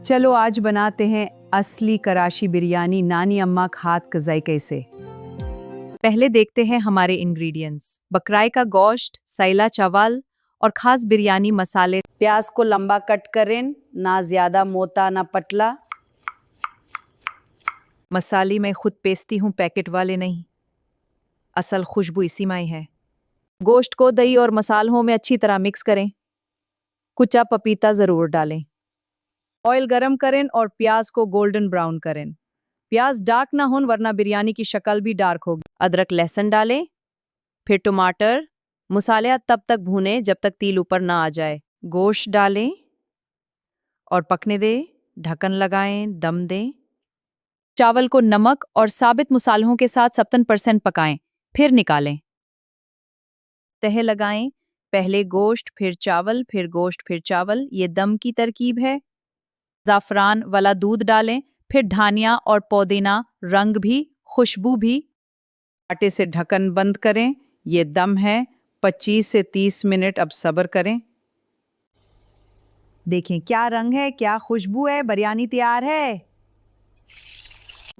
चलो आज बनाते हैं असली कराची बिरयानी नानी अम्मा के हाथ का जायके से। पहले देखते हैं हमारे इंग्रेडिएंट्स। बकराई का गोश्त, सैला चावल और खास बिरयानी मसाले। प्याज को लंबा कट करें, ना ज्यादा मोटा ना पतला। मसाले मैं खुद पेसती हूँ, पैकेट वाले नहीं। असल खुशबू इसी में ही है। गोश्त को दही और मसालों में अच्छी तरह मिक्स करें। कुचा पपीता जरूर डालें। ऑयल गरम करें और प्याज को गोल्डन ब्राउन करें। प्याज डार्क ना हो वरना बिरयानी की शक्ल भी डार्क होगी। अदरक लहसुन डालें, फिर टमाटर। मसाले तब तक भूनें जब तक तिल ऊपर ना आ जाए। गोश्त डालें और पकने दें। ढक्कन लगाएं, दम दें। चावल को नमक और साबित मसालों के साथ 70% पकाएं, फिर निकालें। तह लगाएं, पहले गोश्त फिर चावल, फिर गोश्त फिर चावल। ये दम की तरकीब है। ज़ाफ़रान वाला दूध डालें, फिर धनिया और पुदीना, रंग भी खुशबू भी। आटे से ढक्कन बंद करें। ये दम है। 25 से 30 मिनट अब सब्र करें। देखें क्या रंग है, क्या खुशबू है, बिरयानी तैयार है।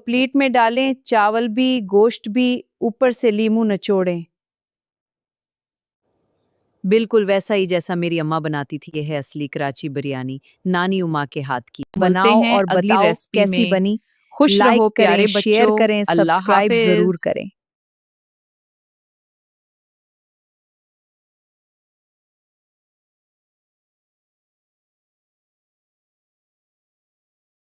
प्लेट में डालें, चावल भी गोश्त भी, ऊपर से लीमू निचोड़ें। बिल्कुल वैसा ही जैसा मेरी अम्मा बनाती थी। यह है असली कराची बिरयानी, नानी उमा के हाथ की। बनाओ और अगली बताओ रेसिपी कैसी में। बनी। खुश लाइक रहो करें, प्यारे शेयर बच्चों। करें, अल्लाह सब्सक्राइब जरूर हाफिज। करें।